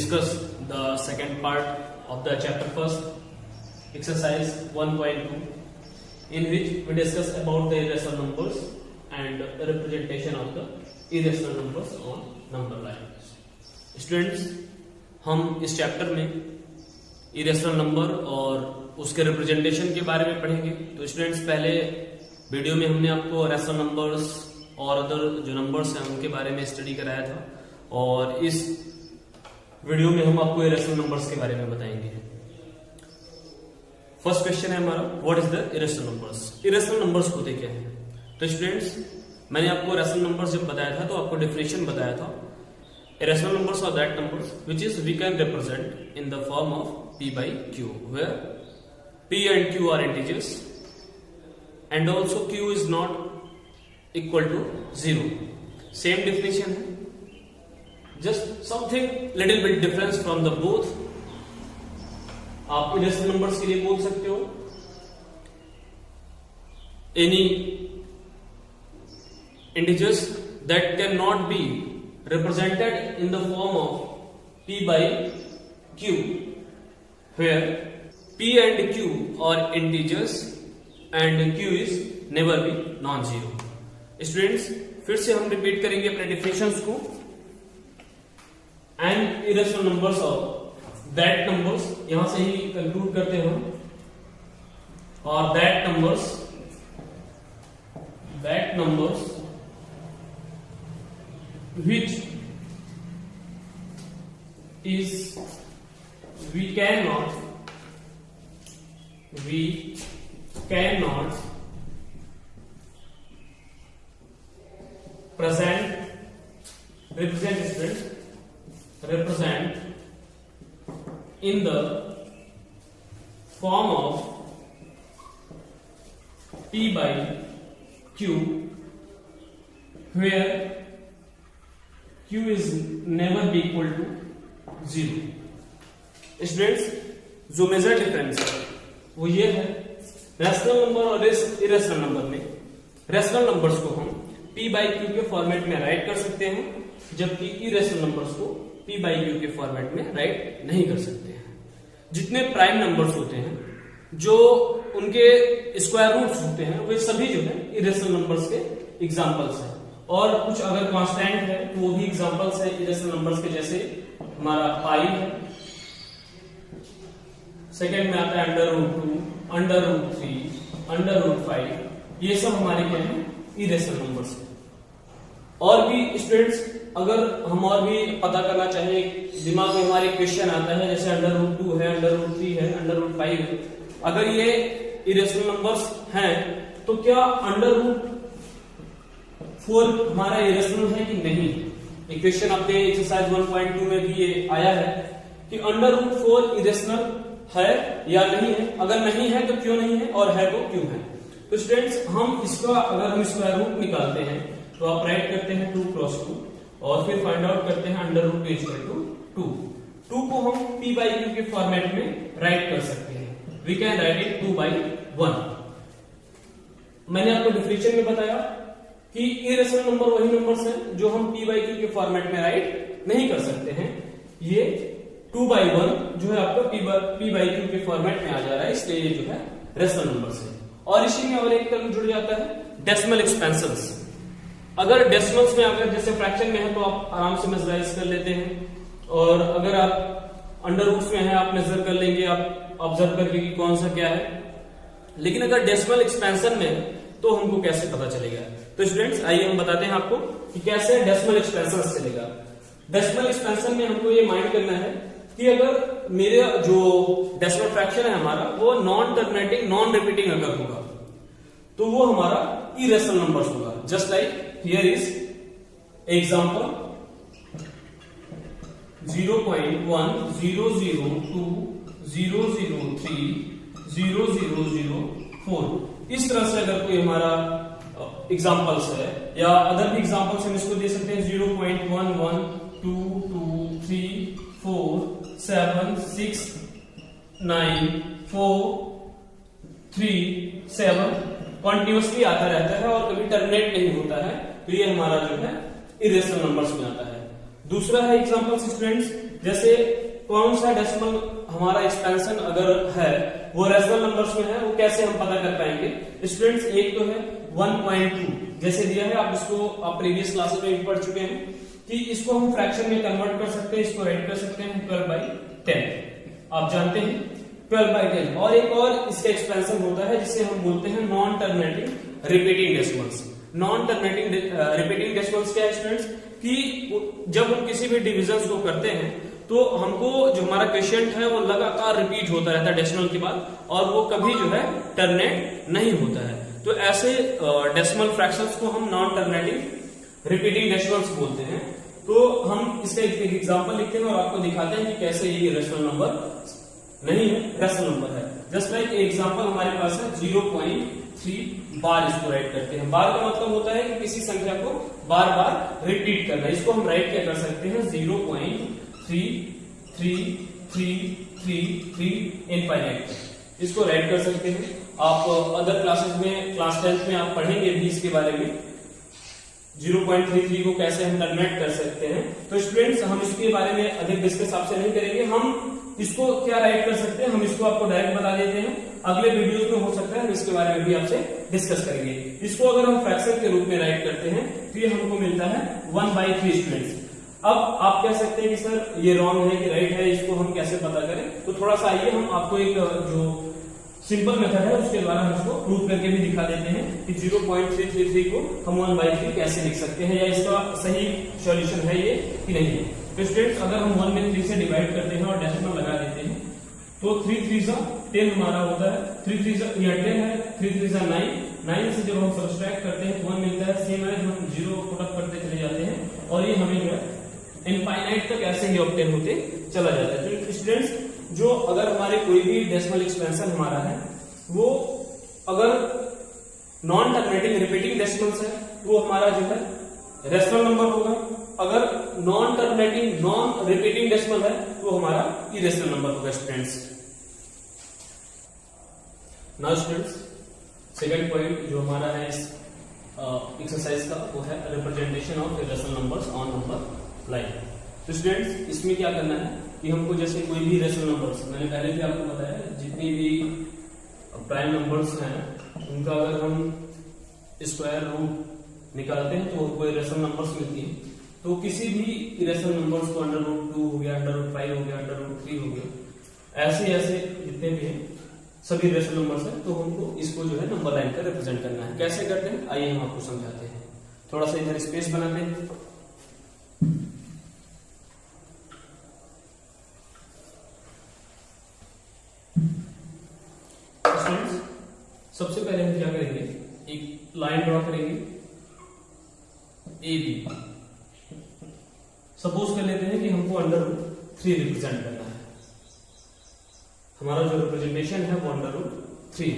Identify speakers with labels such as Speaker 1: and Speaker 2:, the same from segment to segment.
Speaker 1: discuss the second part of the chapter first, exercise 1.2, in which we discuss about the irrational numbers and the representation of the irrational numbers on number lines. Students, हम इस chapter में irrational number और उसके representation के बारे में पढ़ेंगे। तो स्टूडेंट्स, पहले वीडियो में हमने आपको रैशनल नंबर्स और अदर जो नंबर्स हैं उनके बारे में स्टडी कराया था, और इस वीडियो में हम आपको इरेशनल नंबर्स के बारे में बताएंगे। फर्स्ट क्वेश्चन है हमारा, what is the irrational numbers. Irrational numbers होते क्या हैं? तो स्टूडेंट्स, मैंने आपको रैशनल नंबर्स जब बताया था तो आपको डेफिनेशन बताया था। Irrational numbers are that numbers which is we can represent in the form of p by q, where p and q are integers and also q is not equal to 0. Same definition है, just something little bit difference from the both. आप irrational numbers के लिए बोल सकते हो any integers that cannot be represented in the form of p by q, where p and q are integers and q is never be non-zero. Students, फिर से हम repeat करेंगे अपने डिफिनेशंस को। एंड इरेशनल नंबर्स और that numbers, यहां से ही conclude करते हैं हम, और that numbers which is we cannot represent in the form of p by q, where q is never be equal to 0. Students, जो मेजर डिफरेंस है वो ये है, रैशनल नंबर और इरेशनल नंबर में रैशनल नंबर्स को हम p बाई q के फॉर्मेट में राइट कर सकते हैं, जबकि इरेशनल नंबर्स को p बाई q के फॉर्मेट में राइट नहीं कर सकते हैं। जितने प्राइम नंबर्स होते हैं, जो उनके स्क्वायर रूट्स होते हैं, वे सभी जो है इरेशनल नंबर्स के एग्जांपल्स हैं, और कुछ अगर कांस्टेंट है तो वो भी एग्जांपल्स है इरेशनल नंबर्स के, जैसे हमारा पाई है, सेकेंड में आता है √2, √3, √5, ये सब हमारे क्या है इरेशनल नंबर्स है। और भी स्टूडेंट्स, अगर हम और भी पता करना चाहें, दिमाग में हमारे क्वेश्चन आता है, जैसे √2 है, √3 है, √5 है, अगर ये इरेशनल नंबर्स हैं तो क्या √4 हमारा इरेशनल है कि नहीं? एक क्वेश्चन आपके एक्सरसाइज 1.2 में भी ये आया है कि √4 इरेशनल है या नहीं है, अगर नहीं है तो क्यों नहीं है, और है तो क्यों है। तो स्टूडेंट्स, हम इसका अगर हम स्क्वायर रूट निकालते हैं तो आप राइट करते हैं 2 क्रॉस 2, और फिर फाइंड आउट करते हैं √2 इक्वल टू 2। 2 को हम p बाई q के फॉर्मेट में राइट कर सकते हैं, we can write it 2 by 1। मैंने आपको डिफिनेशन में बताया कि इरेशनल नंबर वही नंबर्स हैं जो हम p बाई q के फॉर्मेट में राइट नहीं कर सकते हैं। ये 2 बाई 1 जो है आपका p बाई q के फॉर्मेट में आ जा रहा है, इसलिए ये जो है रेशनल नंबर्स है। और इसी में और एक टर्म जुड़ जाता है डेसिमल एक्सपेंशंस। अगर डेसिमल्स में अगर जैसे फ्रैक्शन में है तो आप आराम से मेजराइज कर लेते हैं, और अगर आप अंडर रूट्स में है आप मेजर कर लेंगे, आप ऑब्जर्व करके कि कौन सा क्या है। लेकिन अगर डेसिमल एक्सपेंशन में है तो हमको कैसे पता चलेगा? तो स्टूडेंट्स, आइए हम बताते हैं आपको कि कैसे डेसिमल एक्सपेंशन चलेगा। डेसिमल एक्सपेंशन में हमको ये माइंड करना है कि अगर मेरे जो डेसिमल फ्रैक्शन है हमारा वो नॉन टर्मिनेटिंग नॉन रिपीटिंग अगर होगा तो वो हमारा इरेशनल नंबर्स होगा। Just like here is example 0.1 002 003 0004। इस तरह से अगर कोई हमारा एग्जांपल्स है, या अदर भी एग्जांपल्स हम इसको दे सकते हैं 0.11 2 2 3 4 7 6 9 4 3 7 कॉन्टिन्यूसली आता रहता है और कभी टर्मिनेट नहीं होता है, तो ये हमारा जो है इरेशनल नंबर्स में आता है। दूसरा है एग्जांपल स्टूडेंट्स जैसे कौन सा डेसिमल हमारा एक्सपेंशन अगर है वो रेशनल नंबर्स में है, वो कैसे हम पता कर पाएंगे स्टूडेंट्स? एक तो है 1.2 जैसे दिया है, आप इसको आप प्रीवियस क्लासेस में भी पढ़ चुके हैं कि इसको हम फ्रैक्शन में कन्वर्ट कर सकते हैं, इसको राइट कर सकते हैं 12/10, आप जानते हैं 12/10। और एक और इसका एक्सपेंशन होता है जिसे हम बोलते हैं non terminating repeating decimals. Non terminating repeating decimals क्या है स्टूडेंट्स? कि जब हम किसी भी डिविजन को करते हैं तो हमको जो हमारा क्वेश्चन है वो लगातार रिपीट होता रहता है डेसिमल के बाद, और वो कभी जो है टर्मिनेट नहीं होता है। तो ऐसे डेसिमल फ्रैक्शंस को हम नॉन टर्मिनेटिंग रिपीटिंग डेसिमल्स बोलते हैं। तो हम इसका एक एग्जांपल लिखते हैं और आपको दिखाते हैं कि कैसे ये रेशनल नंबर नहीं है, रेशनल नंबर है। जस्ट लाइक एग्जांपल हमारे पास है 0.3 बार, इसको राइट करते हैं। बार का मतलब होता है कि किसी संख्या को बार बार रिपीट करना। इसको हम राइट क्या कर सकते हैं? 0.3333 इनफाइनाइट, इसको राइट कर सकते हैं। आप अदर क्लासेस में क्लास 10th में आप पढ़ेंगे भी इसके बारे में, 0.33 को कैसे हम टर्मिनेट कर सकते हैं। तो स्टूडेंट्स हम इसके बारे में अधिक डिस्कस आपसे नहीं करेंगे, हम इसको क्या राइट कर सकते हैं, हम इसको आपको डायरेक्ट बता देते हैं। अगले वीडियोस में हो सकता है हम इसके बारे में भी आपसे डिस्कस करेंगे। इसको अगर हम फ्रैक्शन के रूप में राइट करते हैं तो ये हमको मिलता है 1/3 स्टूडेंट्स। अब आप कह सकते हैं कि सर ये रॉन्ग है कि राइट है, इसको हम कैसे पता करें? तो थोड़ा सा आइए हम आपको एक जो सिंपल मेथड है उसके द्वारा हम इसको प्रूव करके भी दिखा देते हैं कि 0.333 को हम 1/3 कैसे लिख सकते हैं, या इसका सही सॉल्यूशन है ये कि नहीं है। तो स्टूडेंट्स अगर हम 1 में 3 से डिवाइड करते हैं और डेसिमल लगा देते हैं तो 3 3 10 हमारा होता है। 3 3 10 है, 3 3 9, 9 से जब हम सब्सट्रैक्ट करते हैं तो 1 मिलता है। सेम है जो हम 0 पुट अप करते चले जाते हैं और ये हमें जो है इनफाइनाइट तक ऐसे ही ऑब्टेन होते चला जाता है। तो स्टूडेंट्स जो अगर हमारे कोई भी डेसिमल एक्सपेंशन हमारा है वो अगर नॉन टर्मिनेटिंग रिपीटिंग डेसिमल्स है वो हमारा जो है रेशनल नंबर होगा। अगर non terminating non repeating decimal है तो हमारा इरेशनल नंबर होगा students. Now students second point जो हमारा है इस एक्सरसाइज का वो है representation of irrational numbers on number line. तो स्टूडेंट्स इसमें क्या करना है कि हमको जैसे कोई भी रेशनल नंबर्स, मैंने पहले भी आपको बताया जितनी भी प्राइम नंबर्स हैं उनका अगर हम स्क्वायर रूट निकालते हैं तो कोई रेशनल नंबर्स मिलती है। तो किसी भी इरेशनल नंबर्स को √2 हो गया, √5 हो गया, √3 हो गया, ऐसे जितने भी हैं सभी रेशनल नंबर्स हैं, तो हमको इसको जो है नंबर लाइन पर रिप्रेजेंट करना है। कैसे करते हैं आइए हम आपको समझाते हैं। थोड़ा सा इधर स्पेस बनाते हैं। सबसे पहले हम क्या करेंगे, एक लाइन ड्रॉ करेंगे AB। सपोज कर लेते हैं कि हमको √3 रिप्रेजेंट करना है, हमारा जो रिप्रेजेंटेशन है वो √3।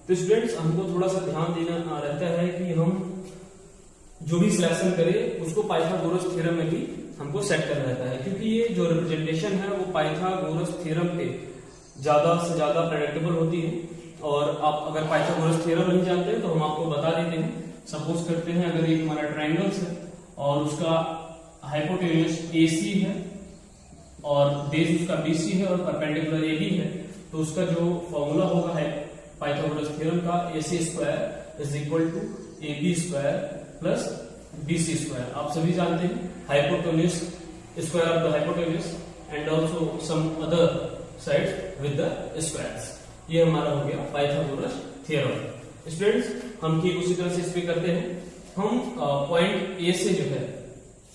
Speaker 1: तो स्टूडेंट्स हमको थोड़ा सा ध्यान देना रहता है कि हम जो भी सिलेक्शन करें उसको पाइथागोरस थ्योरम में भी हमको सेट करना रहता है, क्योंकि ये जो रिप्रेजेंटेशन है वो पाइथागोरस थ्योरम पे ज्यादा से ज्यादा प्रेडिक्टेबल होती है। और आप अगर पाइथागोरस थ्योरम नहीं जानते तो हम आपको बता देते हैं। सपोज करते हैं अगर एक हमारा ट्राइंगल है और उसका हाइपोटेन्यूज AC है और बेस उसका BC है और परपेंडिकुलर AB है, तो उसका जो फॉर्मूला होगा है पाइथागोरस थ्योरम का AC² = AB² + BC²। आप सभी जानते हैं hypotenuse square of the hypotenuse and also sum other sides with the squares. ये हमारा हो गया पाइथागोरस थ्योरम। स्टूडेंट्स हम ठीक उसी तरह से इस पे करते हैं। हम पॉइंट A से जो है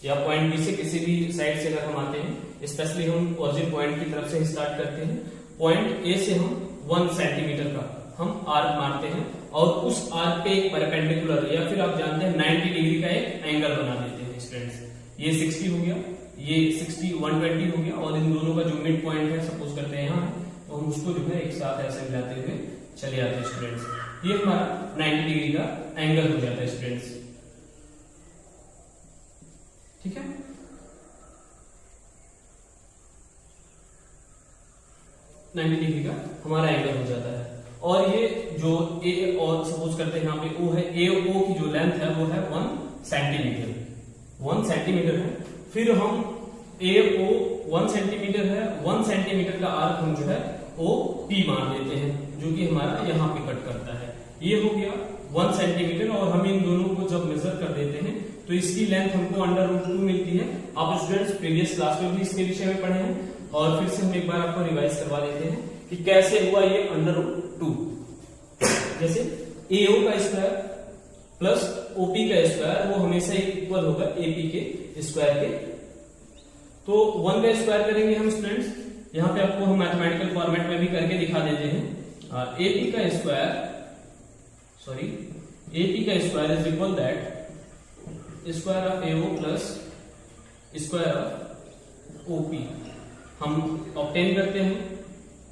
Speaker 1: या पॉइंट B से किसी भी साइड से अगर हम आते हैं, स्पेशली हम ऑरिजिन पॉइंट की तरफ से स्टार्ट करते हैं। पॉइंट A से हम 1 सेंटीमीटर का हम आर्क मारते हैं और उस आर्क पे एक परपेंडिकुलर या फिर आप जानते हैं 90 डिग्री का एक एंगल बना देते हैं स्टूडेंट्स। ये 60 हो गया, ये 60 120 हो गया, और इन दोनों का जो मिड पॉइंट है सपोज करते हैं यहाँ, तो हम उसको जो है एक साथ ऐसे मिलाते हुए चले जाते हैं स्टूडेंट्स। ये हमारा 90 डिग्री का एंगल हो जाता है स्टूडेंट्स, ठीक है। डिग्री का हमारा एंगल हो जाता है। और ये जो A और सपोज करते हैं यहाँ पे O है, AO की जो लेंथ है वो है 1 सेंटीमीटर है। फिर हम AO 1 सेंटीमीटर है, 1 सेंटीमीटर का आर्क हम जो है OP मान लेते हैं, जो कि हमारा यहाँ पे कट करता है। ये हो गया 1 सेंटीमीटर, और हम इन दोनों को जब मेजर कर देते हैं तो इसकी लेंथ हमको √2 मिलती है। आप स्टूडेंट्स प्रीवियस क्लास में भी इसके विषय में पढ़े हैं, और फिर से हम एक बार आपको रिवाइज करवा देते हैं कि कैसे हुआ ये √2। जैसे AO का स्क्वायर प्लस OP का स्क्वायर वो हमेशा इक्वल होगा AP के स्क्वायर के। तो 1 का स्क्वायर करेंगे हम स्टूडेंट्स, यहाँ पे आपको हम मैथमेटिकल फॉर्मेट में भी करके दिखा देते हैं। AP का square is equal that square of AO plus square of OP। हम ऑब्टेन करते हैं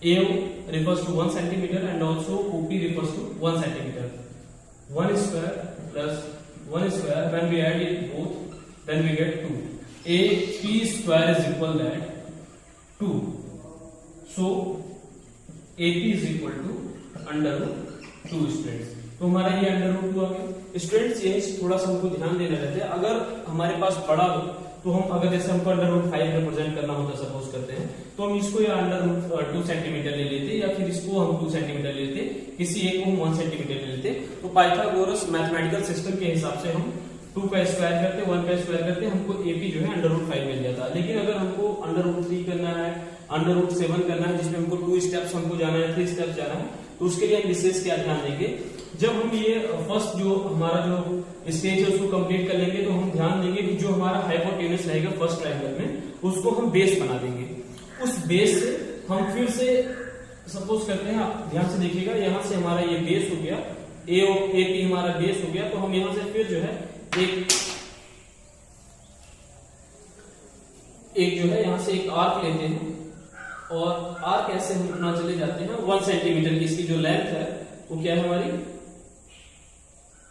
Speaker 1: AO refers to 1 centimeter and also OP refers to 1 centimeter. 1 square plus 1 square, when we add it both, then we get 2. AP square is equal that 2. So AP is equal to √2 students. तो हमारा ये √2 आ गया। Students ये थोड़ा सा हमको ध्यान देना रहता है, अगर हमारे पास बड़ा हो तो हम, अगर जैसे हमको √5 रिप्रेजेंट करना होता सपोज करते हैं, तो हम इसको या √2 सेंटीमीटर ले लेते, या फिर इसको हम 2 सेंटीमीटर ले लेते, किसी एक को हम 1 सेंटीमीटर ले लेते। तो पाइथागोरस मैथमेटिकल सिस्टम के हिसाब से हम 2 का स्क्वायर करते, 1 का स्क्वायर करते, हमको AP जो है √5 मिल जाता। लेकिन अगर हमको √3 करना है, √7 करना है, जिसमें हमको 2 स्टेप्स हमको जाना है, 3 स्टेप्स जाना है, तो उसके लिए हम विशेष क्या ध्यान देंगे, जब हम ये फर्स्ट जो हमारा जो स्टेज है उसको कंप्लीट कर लेंगे, तो हम ध्यान देंगे कि जो हमारा हाइपोटेनस रहेगा फर्स्ट ट्रायंगल में, उसको हम बेस बना देंगे। उस बेस से हम फिर से सपोज करते हैं, आप ध्यान से देखिएगा, यहाँ से हमारा ये बेस हो गया, AP हमारा बेस हो गया, तो हम यहाँ से फिर जो है एक जो है यहाँ से एक आर्क लेते हैं, और आर्क ऐसे हम अपना चले जाते हैं 1 सेंटीमीटर की, इसकी जो लेंथ है वो क्या है हमारी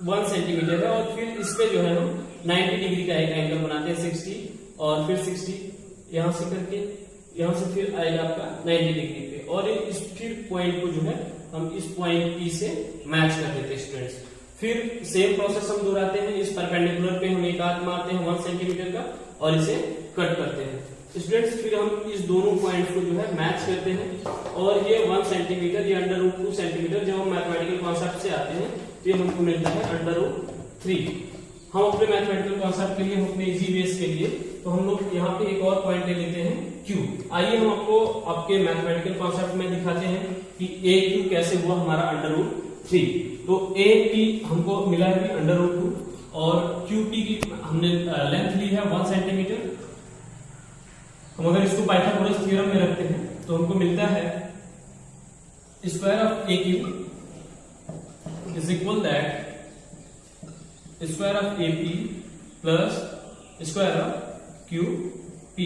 Speaker 1: 1 सेंटीमीटर है, और फिर इस पे जो है हम 90 डिग्री का एक एंगल बनाते हैं 60, और फिर 60 यहां से करके यहां से फिर आएगा आपका 90 डिग्री पे, और इस फिर पॉइंट को जो है हम इस पॉइंट P से मैच कर देते हैं स्टूडेंट्स। फिर सेम प्रोसेस हम दोहराते हैं, इस परपेंडिकुलर पे हम एक आर्क मारते हैं 1 सेंटीमीटर का, और इसे कट करते हैं स्टूडेंट्स। फिर हम इस दोनों पॉइंट्स को जो है मैच करते हैं, और ये 1 सेंटीमीटर, ये √2 सेंटीमीटर जब हम मैथमेटिकल कॉन्सेप्ट से आते हैं तो ये हमको मिलता है √3। हम अपने मैथमेटिकल कॉन्सेप्ट के लिए, हम अपने इजी बेस के लिए, तो हम लोग यहाँ पे एक और पॉइंट ले लेते हैं Q। आइए हम आपको आपके मैथमेटिकल कॉन्सेप्ट में दिखाते हैं कि AQ कैसे हुआ हमारा √3। तो AP हमको मिला है √2, और QP की हमने लेंथ ली है 1 सेंटीमीटर। हम अगर इसको पाइथागोरस थ्योरम में रखते हैं तो हमको मिलता है square of AQ is equal that square of AP plus square of QP।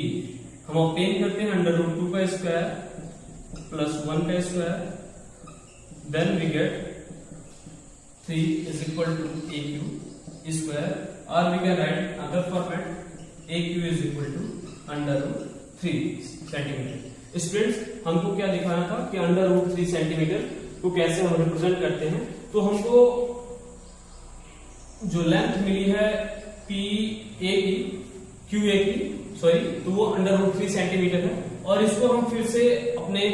Speaker 1: हम ऑब्टेन करते हैं √2 का स्क्वायर प्लस 1 का square, then we get 3 is equal to AQ square, और we can write other format AQ is equal to √3 centimetre. Students हमको क्या दिखाना था कि √3 सेंटीमीटर को कैसे हम रिप्रेजेंट करते हैं। तो हमको जो लेंथ मिली है तो वो √3 सेंटीमीटर है, और इसको हम फिर से अपने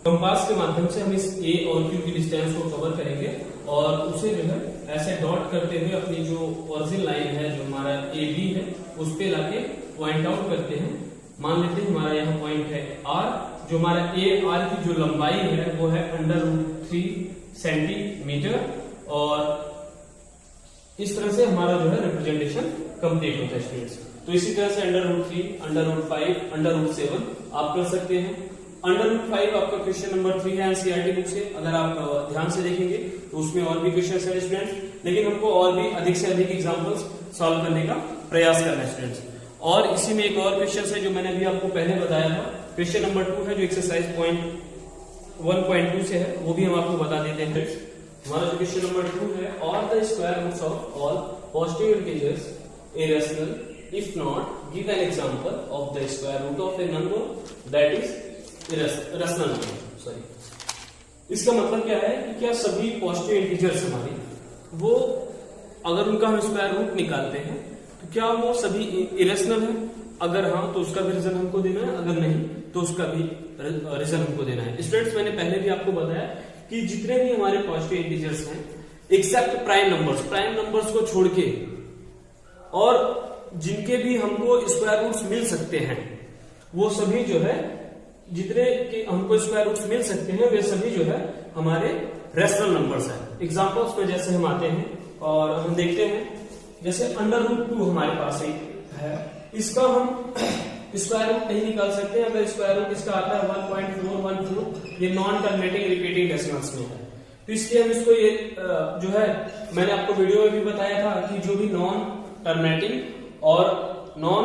Speaker 1: कंपास के माध्यम से हम इस A और Q की डिस्टेंस को कवर करेंगे, और उसे जो है ऐसे डॉट करते हुए अपनी जो ओरिजिन लाइन है, जो हमारा AB है, उस पे लाके पॉइंट आउट करते हैं। मान लेते हैं हमारा यहाँ पॉइंट है R, जो हमारा AR की जो लंबाई है वो है √3 सेंटीमीटर, और इस तरह से हमारा जो है रिप्रेजेंटेशन कंप्लीट होता है स्टूडेंट्स। तो इसी तरह से √3, √5, √7 आप कर सकते हैं। √5 आपका क्वेश्चन नंबर 3 है एनसीईआरटी बुक से, अगर आप ध्यान से देखेंगे तो उसमें और भी क्वेश्चन है स्टूडेंट्स, लेकिन हमको और भी अधिक से अधिक एग्जांपल्स सॉल्व करने का प्रयास करना है स्टूडेंट्स। और इसी में एक और क्वेश्चन है जो मैंने अभी आपको पहले बताया था, क्वेश्चन नंबर 2 है जो एक्सरसाइज 1.2 से है, वो भी हम आपको बता देते हैं। हमारा जो क्वेश्चन नंबर 2 है, all the square roots of all positive integers irrational if not give an example of the square root of a number that is irrational. Sorry, इसका मतलब क्या है कि क्या सभी पॉजिटिव इंटीजर्स हमारी, वो अगर उनका हम स्क्वायर रूट निकालते हैं तो क्या वो सभी इरेशनल है? अगर हाँ तो उसका भी रीजन हमको देना है, अगर नहीं तो उसका भी रीजन हमको देना है। स्टूडेंट्स मैंने पहले भी आपको बताया कि जितने भी हमारे पॉजिटिव इंटीजर्स हैं एक्सेप्ट प्राइम नंबर्स को छोड़ के और जिनके भी हमको स्क्वायर रूट्स मिल सकते हैं वो सभी जो है, जितने के हमको स्क्वायर रूट्स मिल सकते हैं वे सभी जो है हमारे रेशनल नंबर्स हैं। एग्जांपल्स में जैसे हम आते हैं और हम देखते हैं, जैसे √2 हमारे पास एक है, इसका हम स्क्वायर रूट नहीं निकाल सकते। अगर स्क्वायर रूट इसका आता है 1.414, ये नॉन टर्मिनेटिंग रिपीटिंग डेसिमल्स में है, तो इसलिए हम इसको ये जो है, मैंने आपको वीडियो में भी बताया था कि जो भी नॉन टर्मिनेटिंग और non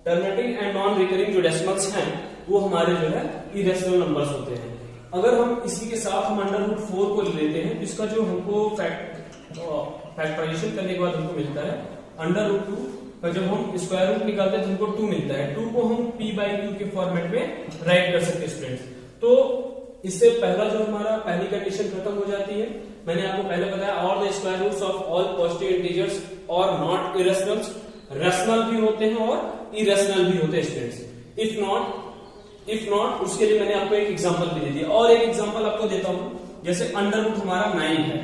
Speaker 1: terminating and non recurring जो डेसिमल्स हैं वो हमारे जो है इरेशनल नंबर्स होते हैं। अगर हम इसी के साथ हम √4 को लेते हैं तो इसका जो हमको फैक्टराइजेशन करने के बाद हमको मिलता है √2 का, जब हम स्क्वायर रूट निकालते हैं तो हमको 2 मिलता है। 2 को हम p/q के फॉर्मेट में राइट कर सकते हैं स्टूडेंट्स। तो इससे पहला जो हमारा पहली कंडीशन खत्म हो जाती है। मैंने आपको पहले बताया all the square roots of all positive integers और नॉट इरेशनल, रेशनल भी होते हैं और इरेशनल भी होते हैं स्टूडेंट्स। इफ नॉट उसके लिए मैंने आपको एक एग्जांपल भी दे दिया, और एक एग्जांपल आपको देता हूं। जैसे √रूट हमारा 9 है,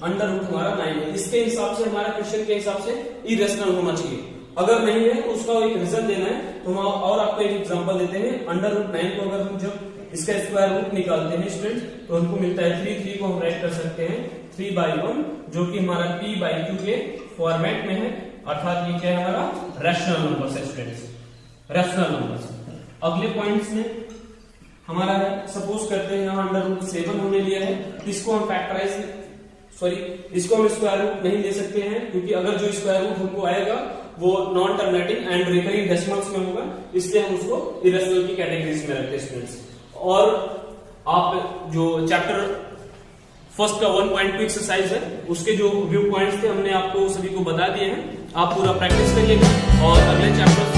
Speaker 1: √रूट हमारा 9 है, इसके हिसाब से हमारा क्वेश्चन के हिसाब से इरेशनल होना चाहिए। अगर नहीं है तो उसका एक रीजन देना है। तो हम और आपको एक एग्जांपल देते हैं। √9 को अगर हम जब इसका स्क्वायर रूट निकालते हैं स्टूडेंट तो हमको मिलता है 3 को हम राइट कर सकते हैं 3/1, जो कि हमारा p/q के फॉर्मेट में है, अर्थात ये क्या है हमारा रैशनल नंबर्स है स्टूडेंट्स, रैशनल नंबर्स। अगले पॉइंट्स में हमारा है, सपोज करते हैं यहाँ √7 हमने लिया है, इसको हम इसको हम स्क्वायर रूट नहीं ले सकते हैं, क्योंकि अगर जो स्क्वायर रूट हमको आएगा वो non terminating and recurring decimals में होगा, इसलिए हम उसको इरेशनल की कैटेगरीज में रखते हैं स्टूडेंट्स। और आप जो चैप्टर फर्स्ट का 1.2 एक्सरसाइज है उसके जो व्यू पॉइंट्स थे हमने आपको सभी को बता दिए हैं। आप पूरा प्रैक्टिस करिएगा और अगले चैप्टर